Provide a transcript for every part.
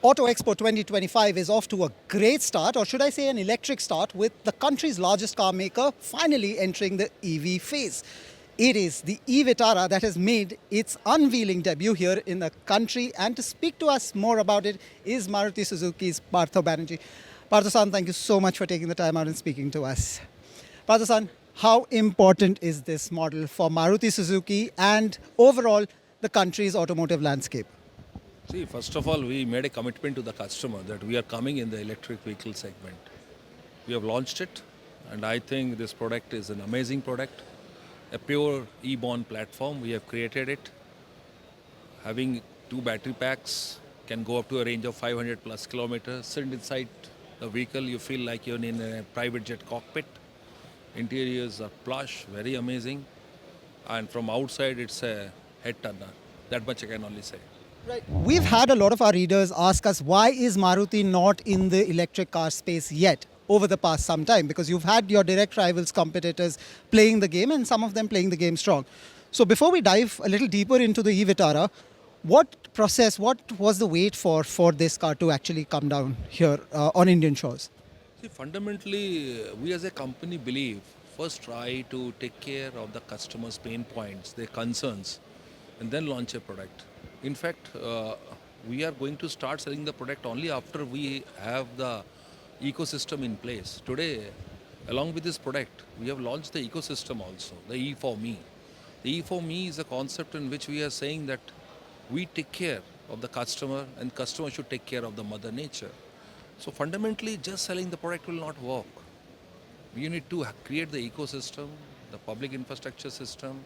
Auto Expo 2025 is off to a great start, or should I say an electric start, with the country's largest car maker finally entering the EV phase. It is the Vitara that has made its unveiling debut here in the country, and to speak to us more about it is Maruti Suzuki's Partho Banerjee. Partho-san, thank you so much for taking the time out and speaking to us. Partho-san, how important is this model for Maruti Suzuki and overall the country's automotive landscape? See, first of all, we made a commitment to the customer that we are coming in the electric vehicle segment. We have launched it, and I think this product is an amazing product, a pure e-born platform. We have created it. Having two battery packs can go up to a range of 500 plus kilometers. Sit inside the vehicle, you feel like you're in a private jet cockpit. Interiors are plush, very amazing, and from outside, it's a head turner. That much I can only say. Right. We've had a lot of our readers ask us, why is Maruti not in the electric car space yet over the past some time? Because you've had your direct rivals, competitors playing the game, and some of them playing the game strong. So before we dive a little deeper into the e-Vitara, what was the wait for this car to actually come down here on Indian shores? See, fundamentally, we as a company believe first try to take care of the customer's pain points, their concerns, and then launch a product. In fact, we are going to start selling the product only after we have the ecosystem in place. Today, along with this product, we have launched the ecosystem also, the E for Me. The E for Me is a concept in which we are saying that we take care of the customer and customer should take care of the mother nature. So fundamentally, just selling the product will not work. We need to create the ecosystem, the public infrastructure system,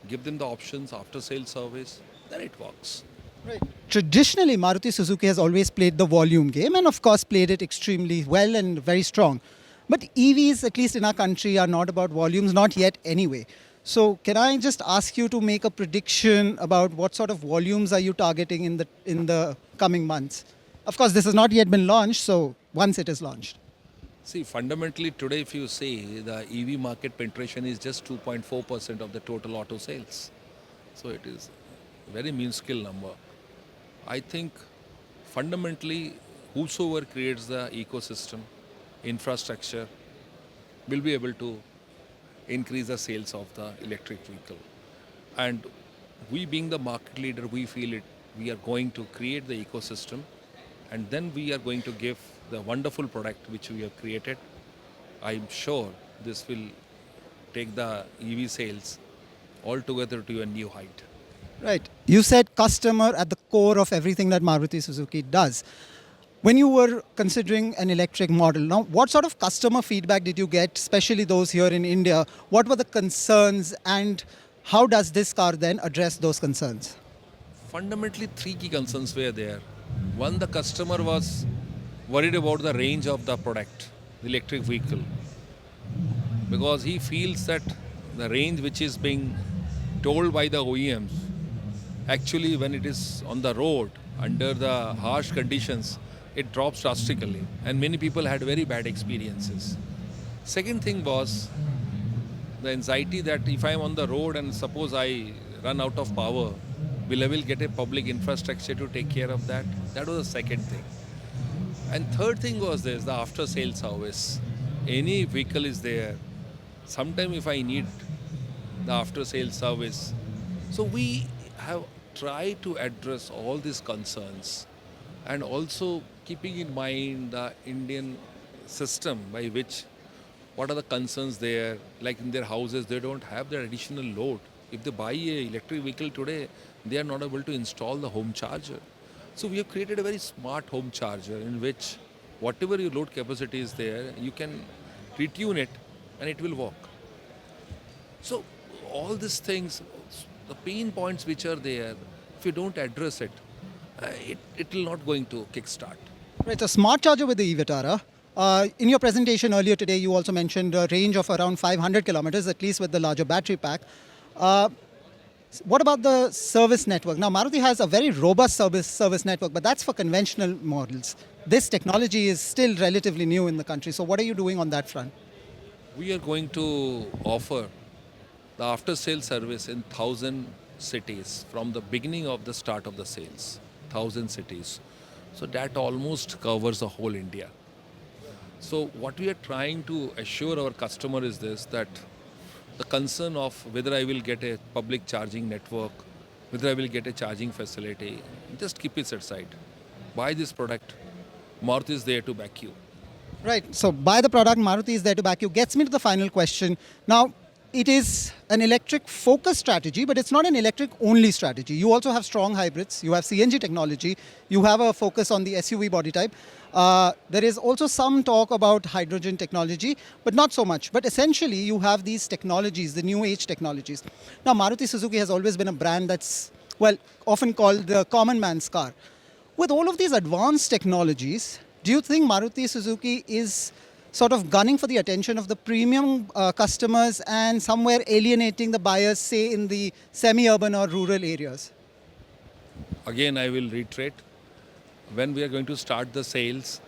give them the options after sales service, then it works. Right. Traditionally, Maruti Suzuki has always played the volume game and, of course, played it extremely well and very strong. But EVs, at least in our country, are not about volumes, not yet anyway. So, can I just ask you to make a prediction about what sort of volumes are you targeting in the coming months? Of course, this has not yet been launched, so once it is launched. See, fundamentally today if you see the EV market penetration is just 2.4% of the total auto sales. So it is a very minuscule number. I think fundamentally whosoever creates the ecosystem, infrastructure will be able to increase the sales of the electric vehicle. And we being the market leader, we feel it, we are going to create the ecosystem and then we are going to give the wonderful product which we have created. I'm sure this will take the EV sales altogether to a new height. Right. You said customer at the core of everything that Maruti Suzuki does. When you were considering an electric model, now what sort of customer feedback did you get, especially those here in India? What were the concerns and how does this car then address those concerns? Fundamentally, three key concerns were there. One, the customer was worried about the range of the product, the electric vehicle, because he feels that the range which is being told by the OEMs, actually when it is on the road under the harsh conditions, it drops drastically and many people had very bad experiences. Second thing was the anxiety that if I am on the road and suppose I run out of power, will I get a public infrastructure to take care of that? That was the second thing. And third thing was this, the after sales service. Any vehicle is there. Sometime if I need the after sales service. So we have tried to address all these concerns and also keeping in mind the Indian system by which what are the concerns there, like in their houses they don't have that additional load. If they buy a electric vehicle today, they are not able to install the home charger. So we have created a very smart home charger in which whatever your load capacity is there, you can retune it and it will work. So all these things, the pain points which are there, if you don't address it, it will not going to kickstart. Right, a smart charger with the e-Vitara. In your presentation earlier today, you also mentioned a range of around 500 kilometers, at least with the larger battery pack. What about the service network? Now, Maruti has a very robust service network, but that's for conventional models. This technology is still relatively new in the country. So what are you doing on that front? We are going to offer the after sales service in 1,000 cities from the beginning of the start of the sales. 1,000 cities. So that almost covers the whole India. So what we are trying to assure our customer is this, that the concern of whether I will get a public charging network, whether I will get a charging facility, just keep it aside. Buy this product. Maruti is there to back you. Right. So buy the product. Maruti is there to back you. Gets me to the final question. Now, it is an electric focused strategy, but it's not an electric only strategy. You also have strong hybrids. You have CNG technology. You have a focus on the SUV body type. There is also some talk about hydrogen technology, but not so much. But essentially, you have these technologies, the new age technologies. Now, Maruti Suzuki has always been a brand that's, well, often called the common man's car. With all of these advanced technologies, do you think Maruti Suzuki is sort of gunning for the attention of the premium customers and somewhere alienating the buyers, say in the semi-urban or rural areas? Again, I will reiterate, when we are going to start the sales,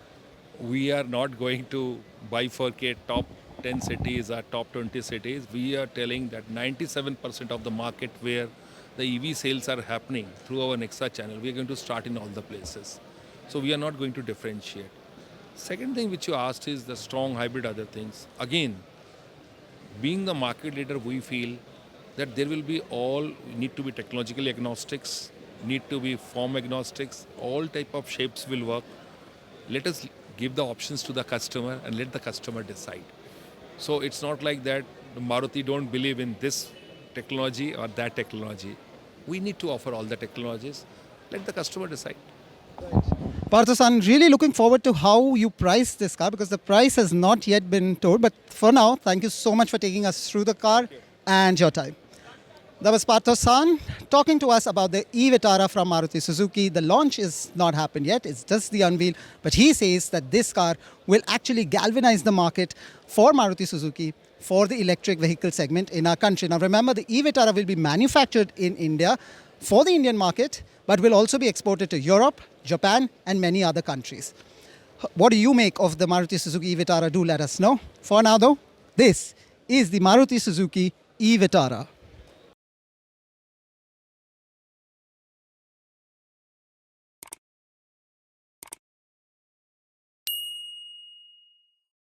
we are not going to bifurcate top 10 cities or top 20 cities. We are telling that 97% of the market where the EV sales are happening through our Nexa channel, we are going to start in all the places. So we are not going to differentiate. Second thing which you asked is the strong hybrid other things. Again, being the market leader, we feel that there will be all need to be technologically agnostics, need to be form agnostics, all type of shapes will work. Let us give the options to the customer and let the customer decide. So it's not like that Maruti don't believe in this technology or that technology. We need to offer all the technologies. Let the customer decide. Partho-san, really looking forward to how you price this car because the price has not yet been told. But for now, thank you so much for taking us through the car and your time. That was Partho-san talking to us about the e-Vitara from Maruti Suzuki. The launch is not happened yet. It's just the unveil. But he says that this car will actually galvanize the market for Maruti Suzuki for the electric vehicle segment in our country. Now remember, the e-Vitara will be manufactured in India for the Indian market, but will also be exported to Europe, Japan, and many other countries. What do you make of the Maruti Suzuki e-Vitara? Do let us know. For now, though, this is the Maruti Suzuki e-Vitara.